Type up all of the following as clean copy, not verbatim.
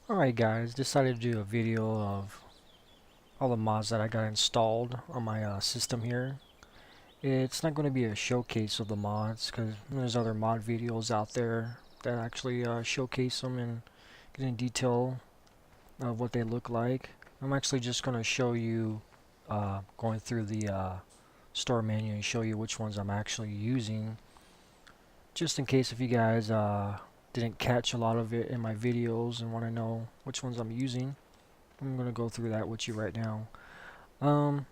Alright guys, decided to do a video of all the mods that I got installed on my system here. It's not going to be a showcase of the mods because there's other mod videos out there that actually showcase them and get in detail of what they look like. I'm actually just going to show you going through the store menu and show you which ones I'm actually using, just in case if you guys didn't catch a lot of it in my videos and want to know which ones I'm using. I'm going to go through that with you right now. Um,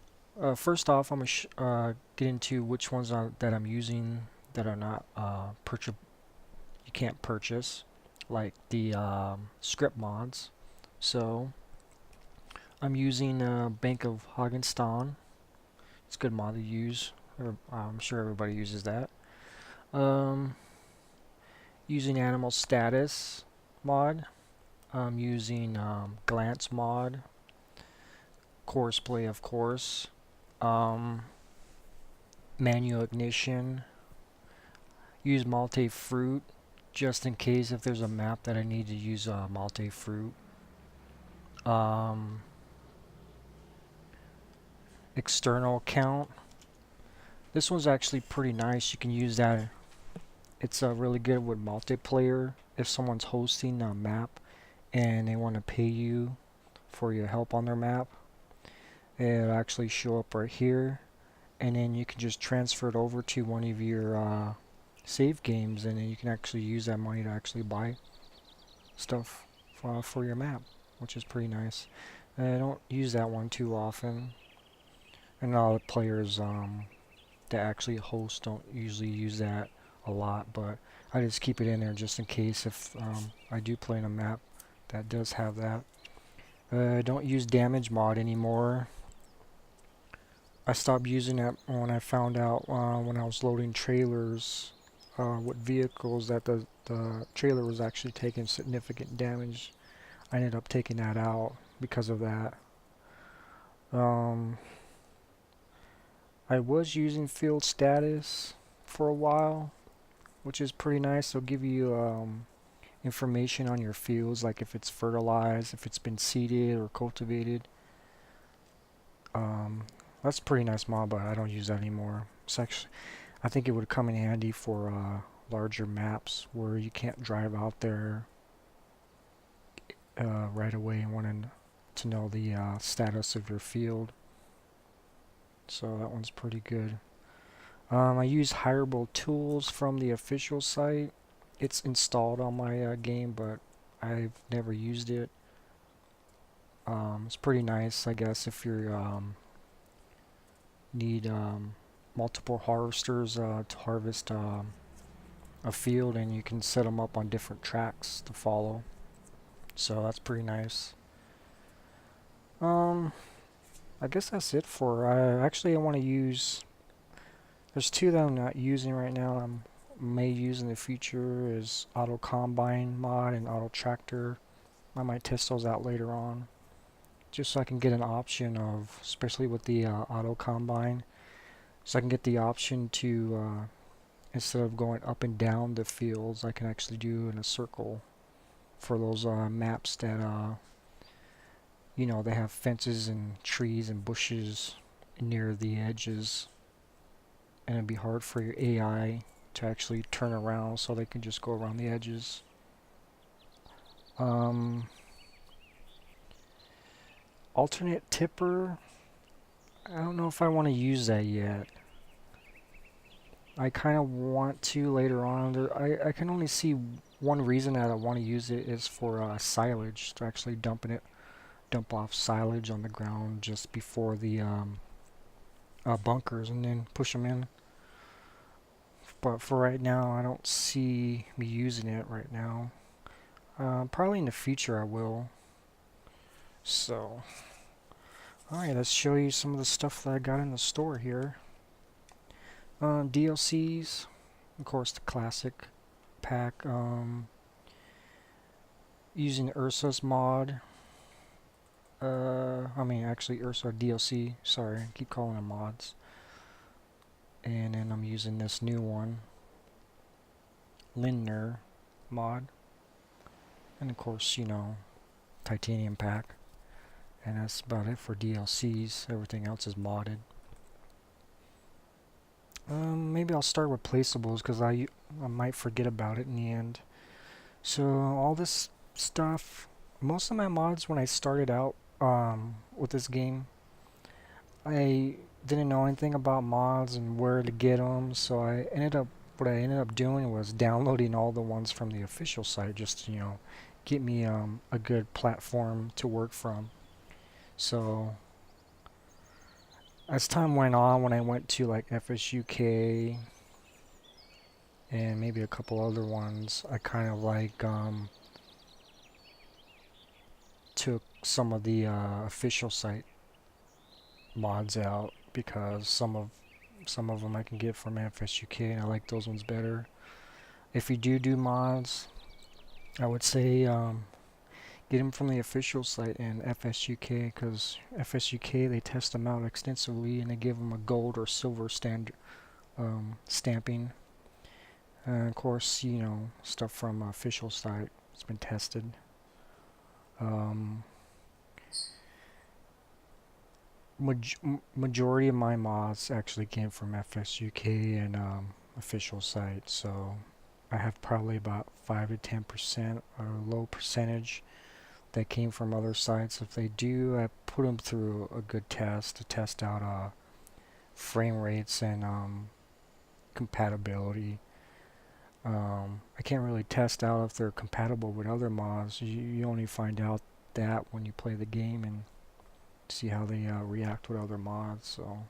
First off, I'm going to get into which ones that I'm using that are not you can't purchase, like the script mods. So I'm using Bank of Hagenstan. It's a good mod to use. I'm sure everybody uses that. Um, Using Animal Status mod. I'm using Glance mod. Courseplay, of course. Um, Manual ignition. Use multi-fruit just in case if there's a map that I need to use multi-fruit. Um, External count. This one's actually pretty nice. You can use that. It's really good with multiplayer. If someone's hosting a map and they want to pay you for your help on their map, it'll actually show up right here, and then you can just transfer it over to one of your save games, and then you can actually use that money to actually buy stuff for your map, which is pretty nice. I don't use that one too often, and a lot of players that actually host don't usually use that a lot, but I just keep it in there just in case if I do play in a map that does have that. I don't use damage mod anymore. I stopped using it when I found out when I was loading trailers with vehicles that the trailer was actually taking significant damage. I ended up taking that out because of that. Um, I was using field status for a while, which is pretty nice. They'll give you information on your fields, like if it's fertilized, if it's been seeded or cultivated. Um, that's a pretty nice mod, but I don't use that anymore. It's actually, I think it would come in handy for larger maps where you can't drive out there right away and wanting to know the status of your field. So that one's pretty good. I use hireable tools from the official site. It's installed on my game, but I've never used it. It's pretty nice, I guess, if you need multiple harvesters to harvest a field, and you can set them up on different tracks to follow. So that's pretty nice. Um, I guess that's it for. Actually, I want to use. There's two that I'm not using right now. May use in the future is Auto Combine mod and Auto Tractor. I might test those out later on, just so I can get an option of, especially with the Auto Combine, so I can get the option to instead of going up and down the fields, I can actually do in a circle for those maps that they have fences and trees and bushes near the edges, and it'd be hard for your AI to actually turn around, so they can just go around the edges. Um, Alternate tipper, I don't know if I want to use that yet. I kind of want to later on. I can only see one reason that I want to use it is for silage, to actually dump off silage on the ground just before the bunkers and then push them in. But for right now, I don't see me using it right now. Probably in the future I will. So, alright, let's show you some of the stuff that I got in the store here. DLCs, of course, the classic pack. Using Ursa's mod. I mean, actually, Ursa DLC. Sorry, I keep calling them mods. And then I'm using this new one, Lindner mod. And of course, titanium pack. And that's about it for DLCs. Everything else is modded. Maybe I'll start with placeables because I might forget about it in the end. So all this stuff, most of my mods when I started out with this game, I didn't know anything about mods and where to get them. So what I ended up doing was downloading all the ones from the official site just to, get me a good platform to work from. So as time went on, when I went to like FSUK and maybe a couple other ones, I kind of like took some of the official site mods out because some of them I can get from FSUK and I like those ones better. If you do mods, I would say get them from the official site and FSUK because FSUK they test them out extensively and they give them a gold or silver stamping. And of course, stuff from official site has been tested. Um, Majority of my mods actually came from FSUK and official site, so I have probably about 5 to 10% or low percentage that came from other sites. If they do, I put them through a good test to test out frame rates and compatibility. I can't really test out if they're compatible with other mods. You only find out that when you play the game and see how they react with other mods. So,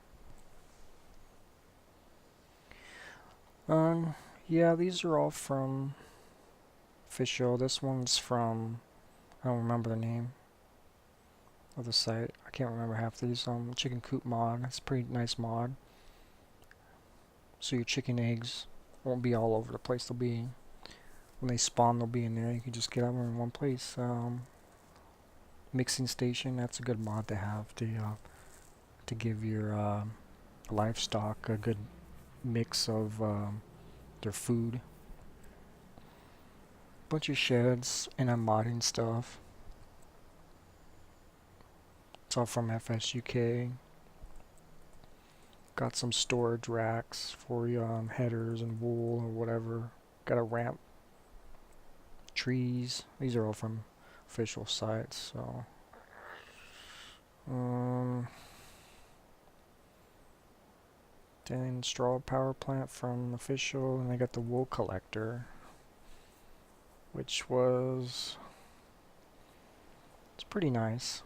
yeah, these are all from official. This one's from I don't remember the name of the site. I can't remember half these. Chicken coop mod. It's a pretty nice mod. So your chicken eggs won't be all over the place. They'll be when they spawn. They'll be in there. You can just get them in one place. Mixing station. That's a good mod to have to give your livestock a good mix of their food. Bunch of sheds and I'm modding stuff. It's all from FSUK. Got some storage racks for headers and wool or whatever. Got a ramp. Trees. These are all from official sites. So, then straw power plant from official, and I got the wool collector, which it's pretty nice.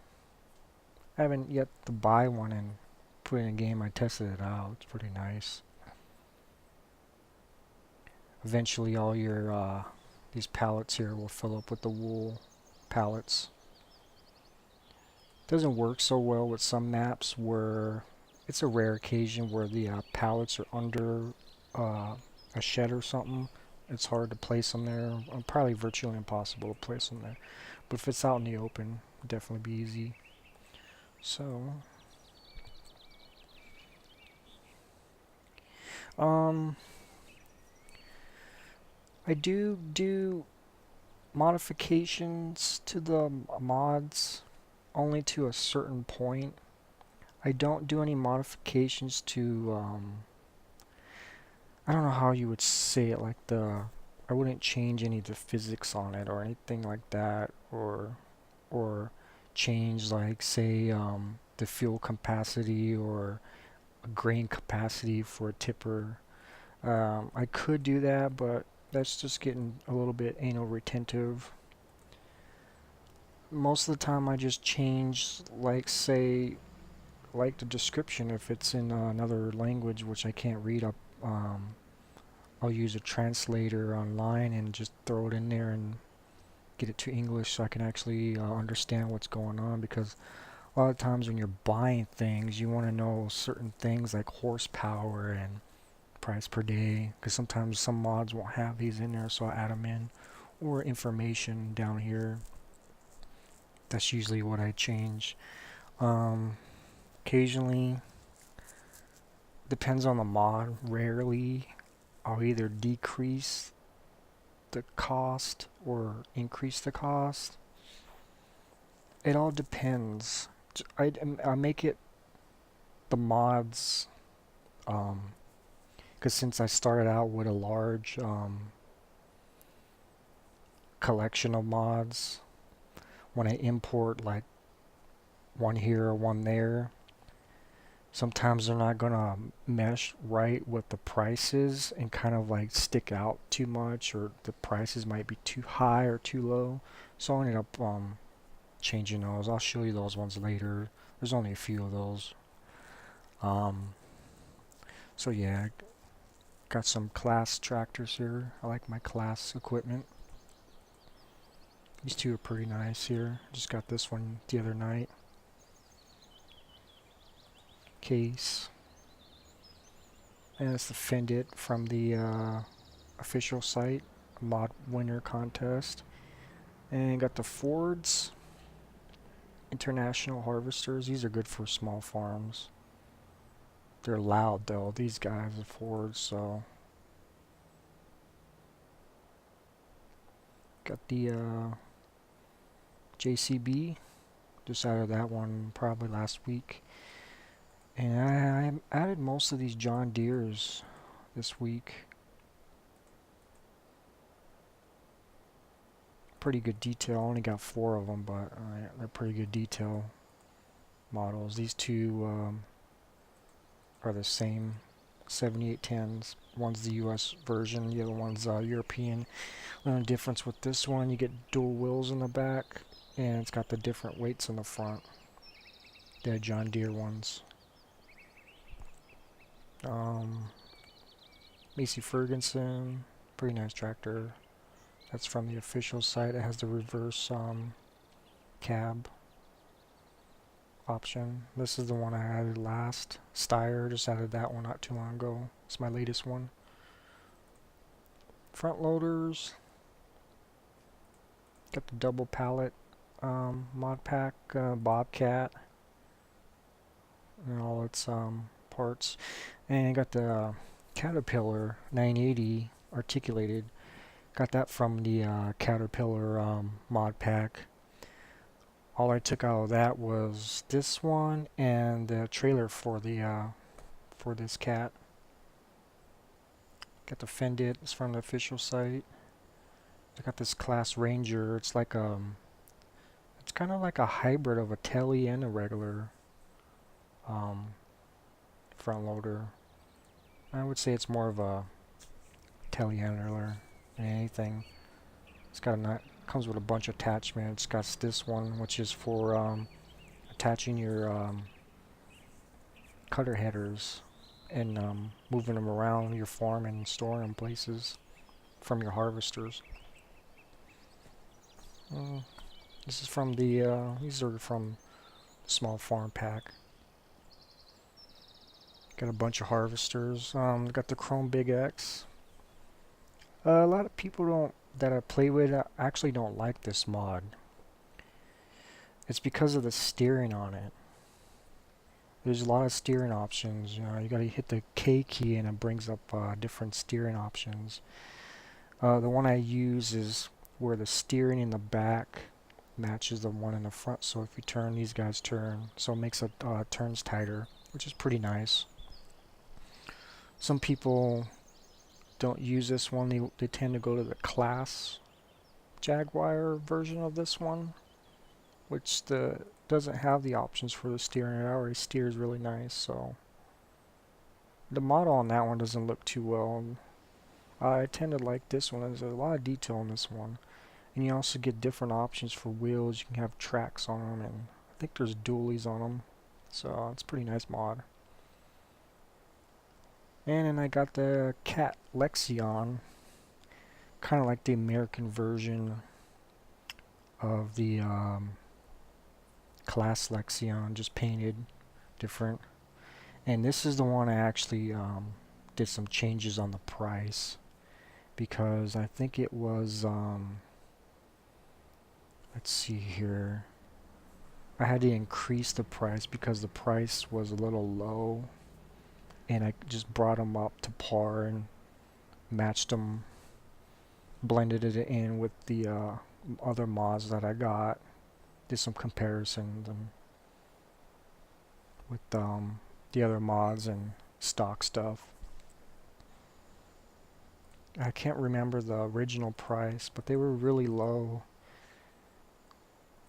I haven't yet to buy one and put it in a game. I tested it out. It's pretty nice. Eventually, all your these pallets here will fill up with the wool pallets. Doesn't work so well with some maps where it's a rare occasion where the pallets are under a shed or something. It's hard to place them there. Probably virtually impossible to place them there. But if it's out in the open, it'd definitely be easy. So, I do modifications to the mods only to a certain point. I don't do any modifications to I don't know how you would say it, like I wouldn't change any of the physics on it or anything like that, or change like say the fuel capacity or a grain capacity for a tipper. I could do that, but that's just getting a little bit anal retentive. Most of the time I just change like say like the description if it's in another language which I can't read up. I'll use a translator online and just throw it in there and get it to English so I can actually understand what's going on, because a lot of times when you're buying things you want to know certain things like horsepower and price per day, because sometimes some mods won't have these in there, so I add them in, or information down here. That's usually what I change. Occasionally, depends on the mod, rarely I'll either decrease the cost or increase the cost. It all depends. I make it the mods, because since I started out with a large collection of mods, when I import like one here or one there, sometimes they're not gonna mesh right with the prices and kind of like stick out too much, or the prices might be too high or too low. So I ended up changing those. I'll show you those ones later. There's only a few of those. Um, so yeah, got some class tractors here. I like my class equipment. These two are pretty nice here. Just got this one the other night. Case. And it's the Fendit from the official site, Mod Winner Contest. And got the Fords International Harvesters. These are good for small farms. They're loud though. These guys are Fords, so. Got the JCB. Just added that one probably last week. And I added most of these John Deeres this week. Pretty good detail. I only got 4 of them, but they're pretty good detail models. These two are the same 7810s. One's the US version, the other one's European. The only difference with this one, you get dual wheels in the back, and it's got the different weights in the front. The John Deere ones. Massey Ferguson, pretty nice tractor. That's from the official site. It has the reverse cab option. This is the one I added last. Steyr, just added that one not too long ago. It's my latest one. Front loaders. Got the double pallet mod pack Bobcat and all its parts. And got the Caterpillar 980 articulated. Got that from the Caterpillar mod pack. All I took out of that was this one and the trailer for the for this cat. Got the Fendit. It's from the official site. I got this Class Ranger. It's like it's kind of like a hybrid of a tele and a regular front loader. I would say it's more of a telehandler than anything. It's got comes with a bunch of attachments. Got this one, which is for attaching your cutter headers and moving them around your farm and storing them places from your harvesters. This is from the these are from the small farm pack. Got a bunch of harvesters. Got the Chrome Big X. A lot of people that I play with actually don't like this mod. It's because of the steering on it. There's a lot of steering options. You know, you gotta hit the K key and it brings up different steering options. The one I use is where the steering in the back matches the one in the front. So if you turn, these guys turn. So it makes it turns tighter, which is pretty nice. Some people don't use this one. They tend to go to the Class Jaguar version of this one, which doesn't have the options for the steering. It already steers really nice. So the model on that one doesn't look too well. I tend to like this one. There's a lot of detail on this one. And you also get different options for wheels. You can have tracks on them, and I think there's dualies on them. So it's a pretty nice mod. And then I got the Cat Lexion, kind of like the American version of the Class Lexion, just painted different. And this is the one I actually did some changes on the price, because I think it was let's see here, I had to increase the price because the price was a little low, and I just brought them up to par and matched them, blended it in with the other mods that I got, did some comparisons with the other mods and stock stuff. I can't remember the original price, but they were really low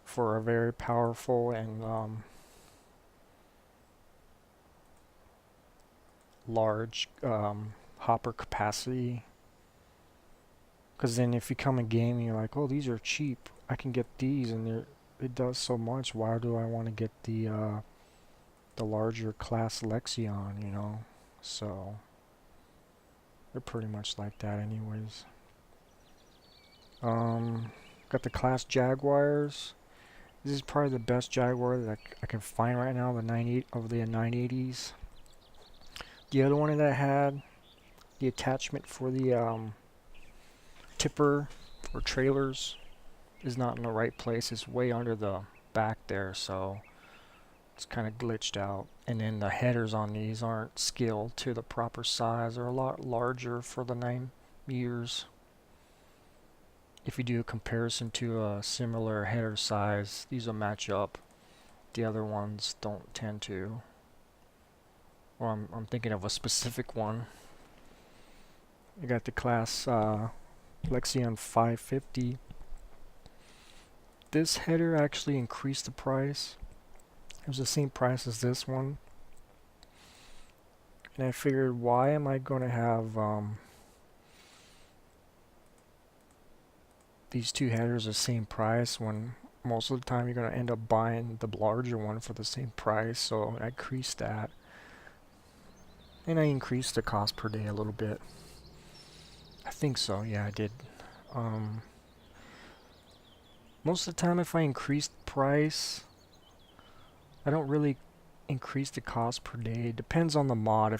for a very powerful and large hopper capacity. Because then if you come in game and you're like, oh, these are cheap, I can get these, and it does so much. Why do I want to get the larger class Lexion, you know? So they're pretty much like that anyways. Got the class Jaguars. This is probably the best Jaguar that I can find right now, the 980s. The other one that had the attachment for the tipper or trailers is not in the right place. It's way under the back there, so it's kind of glitched out. And then the headers on these aren't scaled to the proper size. They're a lot larger for the 9 meters. If you do a comparison to a similar header size, these will match up. The other ones don't tend to. Or I'm thinking of a specific one. You got the class Lexion 550. This header actually increased the price. It was the same price as this one. And I figured, why am I going to have these two headers the same price when most of the time you're going to end up buying the larger one for the same price? So I increased that. And I increased the cost per day a little bit. I think so, yeah, I did. Most of the time if I increase the price, I don't really increase the cost per day. It depends on the mod.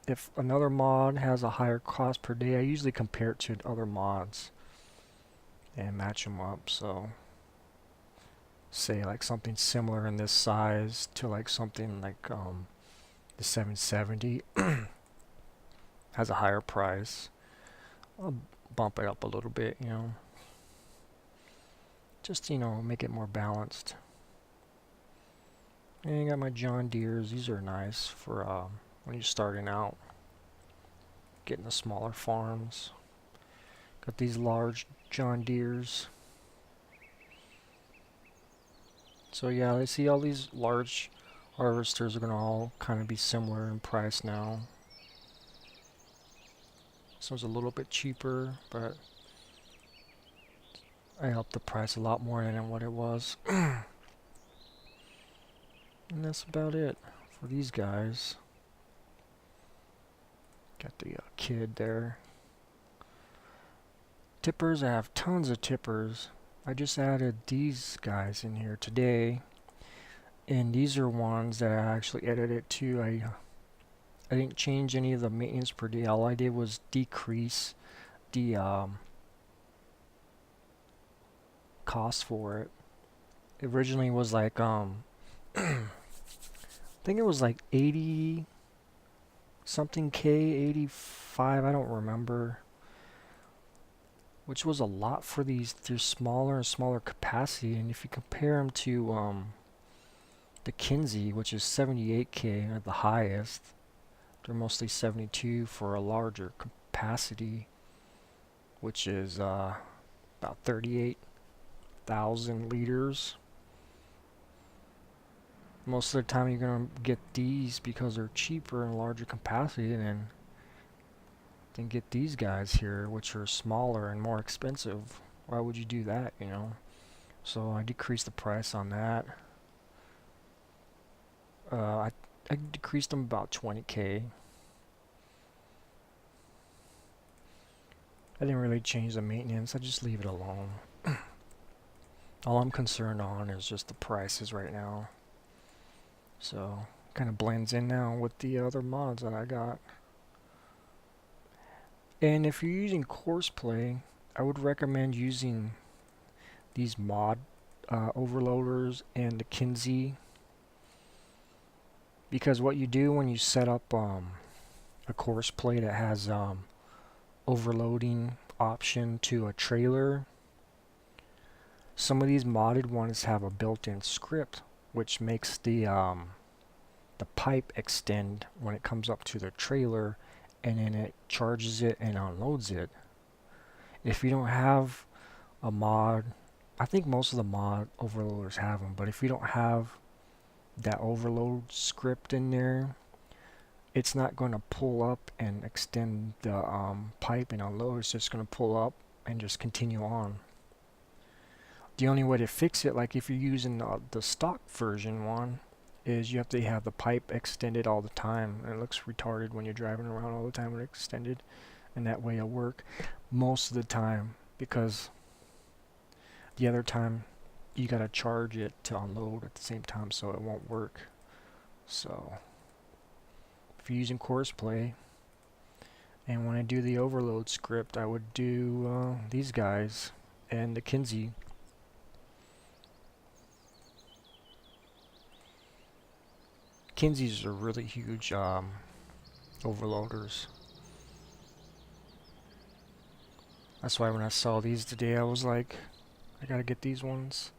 If another mod has a higher cost per day, I usually compare it to other mods and match them up. So say like something similar in this size to like something like the 770 has a higher price. I'll bump it up a little bit, you know, just, you know, make it more balanced. And I got my John Deeres. These are nice for when you're starting out, getting the smaller farms. Got these large John Deeres. So yeah, I see all these large harvesters are going to all kind of be similar in price now. This one's a little bit cheaper, but I upped the price a lot more than what it was. And that's about it for these guys. Got the kid there. Tippers, I have tons of tippers. I just added these guys in here today. And these are ones that I actually edited too. I didn't change any of the maintenance per day. All I did was decrease the cost for it. It originally was like I think it was like 80 something K, 85, I don't remember. Which was a lot for these. They're smaller and smaller capacity, and if you compare them to the Kinsey, which is 78K at the highest, they're mostly 72 for a larger capacity, which is about 38,000 liters. Most of the time you're going to get these because they're cheaper and larger capacity than get these guys here, which are smaller and more expensive. Why would you do that, you know? So I decreased the price on that. I decreased them about 20K. I didn't really change the maintenance. I just leave it alone. All I'm concerned on is just the prices right now. So kind of blends in now with the other mods that I got. And if you're using Courseplay, I would recommend using these mod overloaders and the Kinsey, because what you do when you set up a Courseplay that has overloading option to a trailer, Some of these modded ones have a built-in script which makes the pipe extend when it comes up to the trailer, and then it charges it and unloads it. If you don't have a mod, I think most of the mod overloaders have them, but if you don't have that overload script in there, it's not going to pull up and extend the pipe and unload. It's just going to pull up and just continue on. The only way to fix it, like if you're using the stock version one, is you have to have the pipe extended all the time. And it looks retarded when you're driving around all the time with it extended, and that way it'll work most of the time, because the other time you gotta charge it to unload at the same time, so it won't work. So if you're using Courseplay, and when I do the overload script, I would do these guys and the Kinsey. Kinseys are really huge overloaders. That's why when I saw these today, I was like, I gotta get these ones.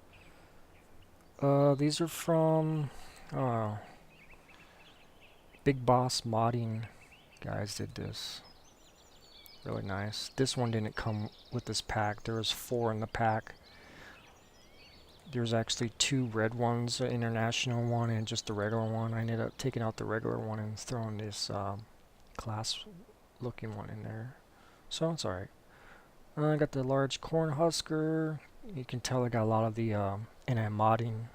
These are from Big Boss Modding guys did this. Really nice. This one didn't come with this pack. There was 4 in the pack. There's actually 2 red ones, an international one and just the regular one. I ended up taking out the regular one and throwing this class looking one in there. So it's alright. I got the large corn husker. You can tell I got a lot of the NI modding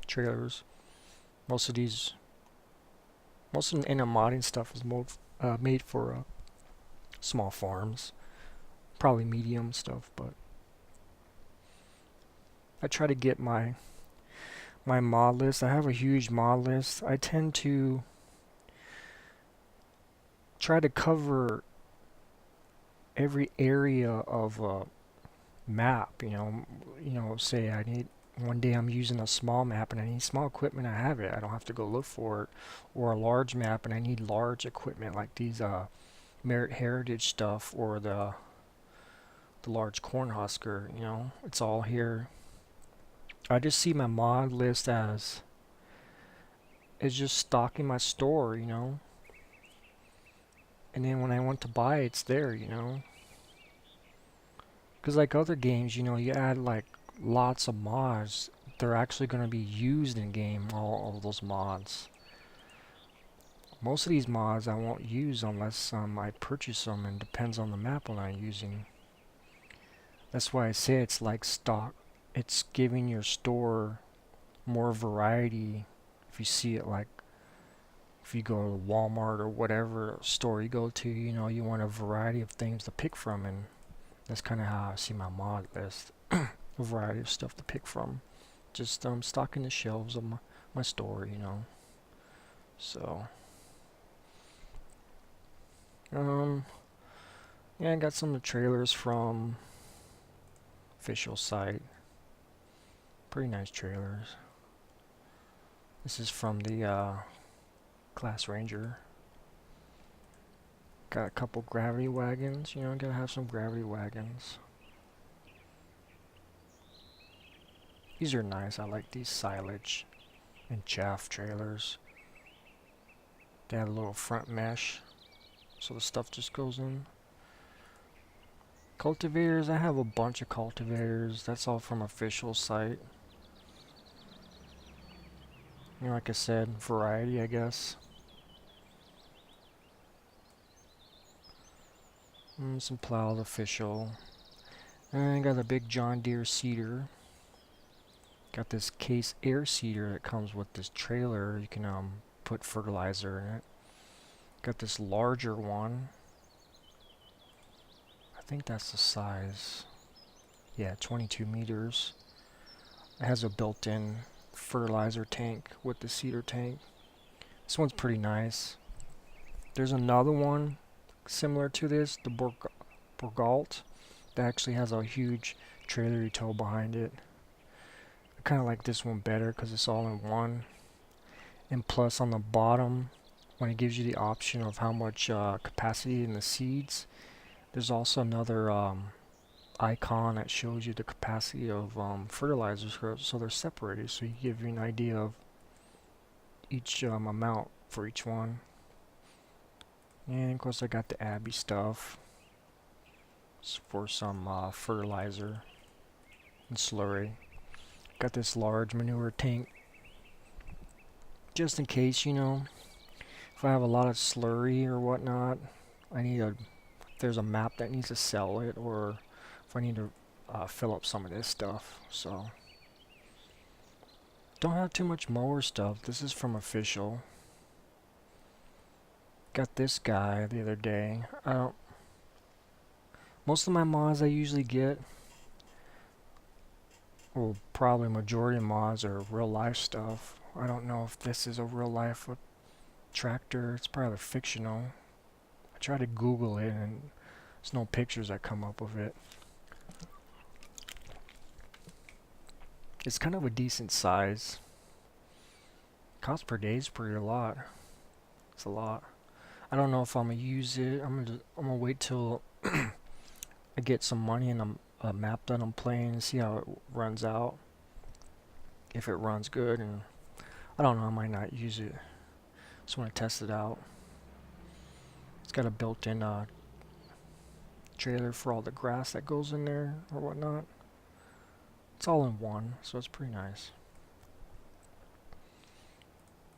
trailers. Most of the NI modding stuff is made for small farms. Probably medium stuff, but I try to get my mod list. I have a huge mod list. I tend to try to cover every area of a map. You know, say I need one day I'm using a small map and I need small equipment. I have it. I don't have to go look for it. Or a large map and I need large equipment like these Merit Heritage stuff or the large corn husker. You know, it's all here. I just see my mod list as just stocking my store, you know. And then when I want to buy, it's there, you know. Because like other games, you know, you add like lots of mods. They're actually going to be used in game, all of those mods. Most of these mods I won't use unless I purchase them, and depends on the map when I'm using. That's why I say it's like stock. It's giving your store more variety. If you see it, like if you go to Walmart or whatever store you go to, you know, you want a variety of things to pick from, and that's kind of how I see my mod list. A variety of stuff to pick from. Just stocking the shelves of my store, you know. So yeah, I got some of the trailers from official site. Pretty nice trailers. This is from the Class Ranger. Got a couple gravity wagons, you know, gotta have some gravity wagons. These are nice. I like these silage and chaff trailers. They have a little front mesh, so the stuff just goes in. Cultivators, I have a bunch of cultivators. That's all from official site. You know, like I said, variety, I guess. Some plows official. And I got a big John Deere seeder. Got this Case air seeder that comes with this trailer. You can put fertilizer in it. Got this larger one. I think that's the size. Yeah, 22 meters. It has a built-in fertilizer tank with the seeder tank. This one's pretty nice. There's another one similar to this, the Borgalt, that actually has a huge trailer tow behind it. I kind of like this one better because it's all in one. And plus on the bottom, when it gives you the option of how much capacity in the seeds, there's also another icon that shows you the capacity of fertilizers, so they're separated, so you give you an idea of each amount for each one. And of course I got the Abby stuff for some fertilizer and slurry. Got this large manure tank just in case, you know, if I have a lot of slurry or whatnot, if there's a map that needs to sell it, or if I need to fill up some of this stuff. So don't have too much mower stuff. This is from Official. Got this guy the other day. Most of my mods I usually get, well, probably majority of mods are real life stuff. I don't know if this is a real life tractor. It's probably fictional. I tried to Google it and there's no pictures that come up of it. It's kind of a decent size. Cost per day is pretty a lot. It's a lot. I don't know if I'm gonna use it. I'm gonna wait till I get some money and a map that I'm playing and see how it runs out. If it runs good, and I don't know, I might not use it. Just want to test it out. It's got a built-in trailer for all the grass that goes in there or whatnot. It's all in one, so it's pretty nice.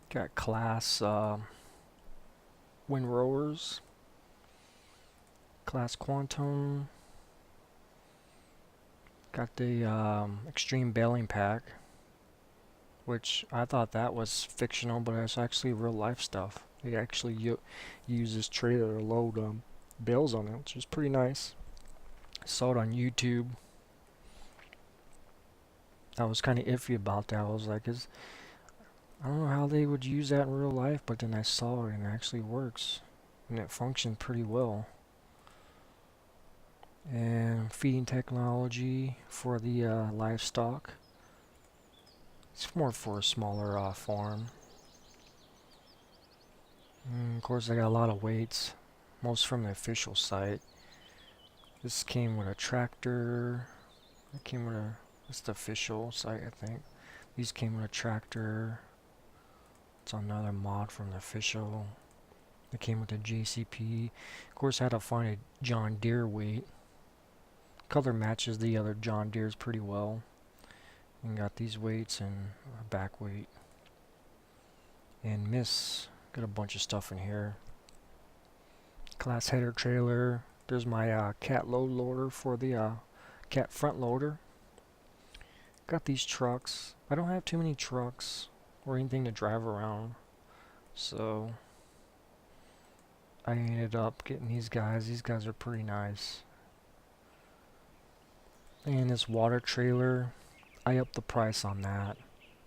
Got class windrowers, class quantum. Got the extreme baling pack, which I thought that was fictional, but it's actually real life stuff. They actually use this trailer to load bales on it, which is pretty nice. Saw it on YouTube. I was kind of iffy about that. I was like, I don't know how they would use that in real life, but then I saw it and it actually works. And it functioned pretty well. And feeding technology for the livestock. It's more for a smaller farm. And of course I got a lot of weights, most from the Official site. This came with a tractor. It came with it's the Official site, I think. These came with a tractor. It's another mod from the Official. It came with a JCP. Of course I had to find a John Deere weight. Color matches the other John Deere's pretty well. And got these weights and a back weight. And got a bunch of stuff in here. Class header trailer. There's my cat load loader for the cat front loader. Got these trucks. I don't have too many trucks or anything to drive around, so I ended up getting these guys. These guys are pretty nice. And this water trailer, I upped the price on that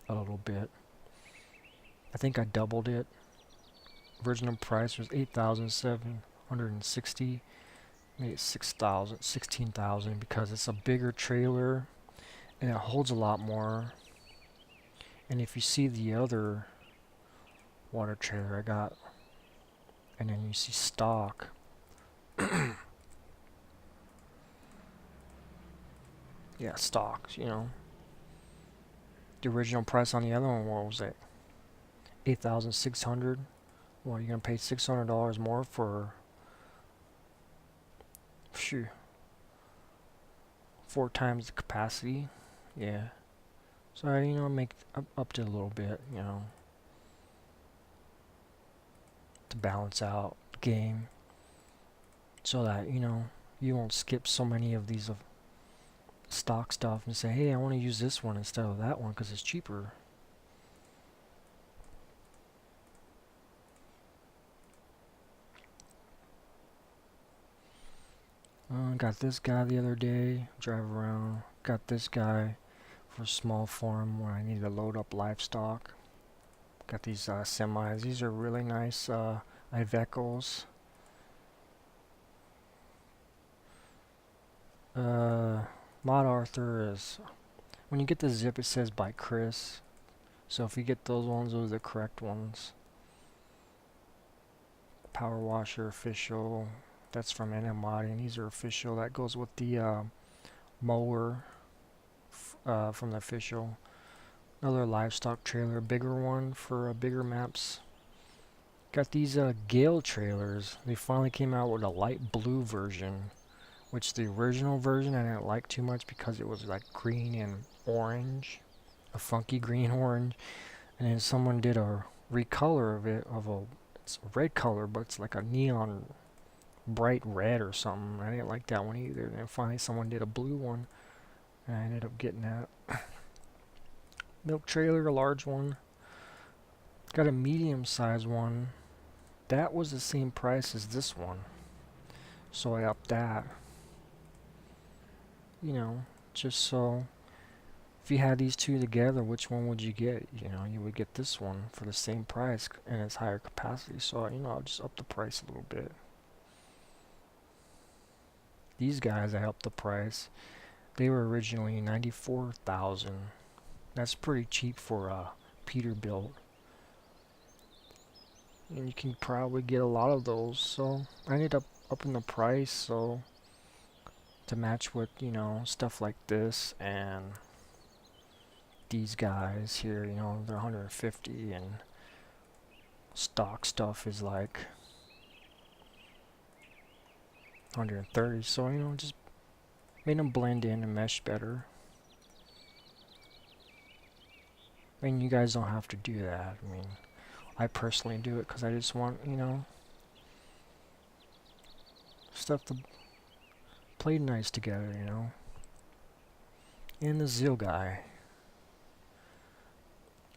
a little bit. I think I doubled it. Original price was $8,760. Made it $16,000 because it's a bigger trailer and it holds a lot more. And if you see the other water trailer I got, and then you see stock, yeah, stocks, you know. The original price on the other one, what was it? $8,600. Well, you're gonna pay $600 more for, phew, 4 times the capacity. Yeah. So I, you know, make up to a little bit, you know, to balance out the game, so that, you know, you won't skip so many of these stock stuff and say, hey, I want to use this one instead of that one because it's cheaper. Got this guy the other day, drive around. Got this guy for a small farm where I need to load up livestock. Got these semis. These are really nice Ivecos. Mod Arthur is, when you get the zip it says by Chris. So if you get those ones, those are the correct ones. Power Washer Official. That's from NMod, and these are Official. That goes with the mower from the official. Another livestock trailer, bigger one for bigger maps. Got these Gale trailers. They finally came out with a light blue version, which the original version I didn't like too much because it was like green and orange, a funky green orange, and then someone did a recolor of it it's a red color, but it's like a neon bright red or something. I didn't like that one either. And then finally someone did a blue one, and I ended up getting that. Milk trailer, a large one. Got a medium sized one. That was the same price as this one, so I upped that. You know, just so if you had these two together, which one would you get? You know, you would get this one for the same price and it's higher capacity. So, you know, I'll just up the price a little bit. These guys, I upped the price. They were originally 94,000. That's pretty cheap for a Peterbilt. And you can probably get a lot of those. So I ended up upping the price so to match with, you know, stuff like this and these guys here, you know, they're 150 and stock stuff is like 130. So, you know, just made them blend in and mesh better. I mean, you guys don't have to do that. I mean, I personally do it because I just want, you know, stuff to play nice together, you know. And the Zeal guy.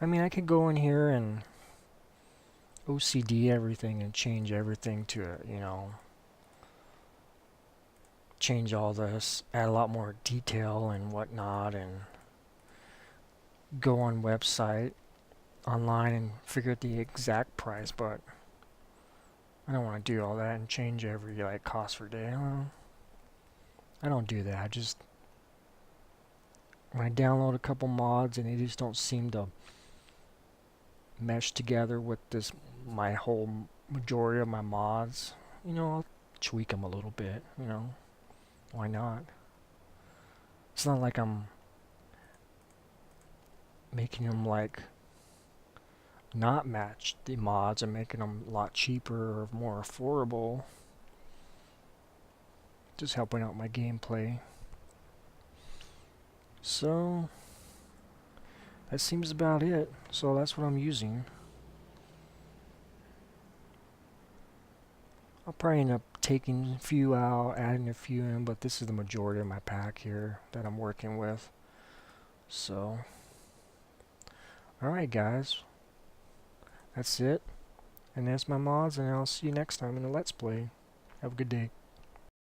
I mean, I could go in here and OCD everything and change everything to, you know, change all this, add a lot more detail and whatnot, and go on website online and figure out the exact price, but I don't want to do all that and change every like cost per day. I don't do that. I just when I download a couple mods and they just don't seem to mesh together with this my whole majority of my mods, you know, I'll tweak them a little bit, you know. Why not? It's not like I'm making them like not match the mods and making them a lot cheaper or more affordable. Just helping out my gameplay. So that seems about it. So that's what I'm using. I'll probably end up taking a few out, adding a few in, but this is the majority of my pack here that I'm working with. So, alright guys, that's it. And that's my mods, and I'll see you next time in the Let's Play. Have a good day.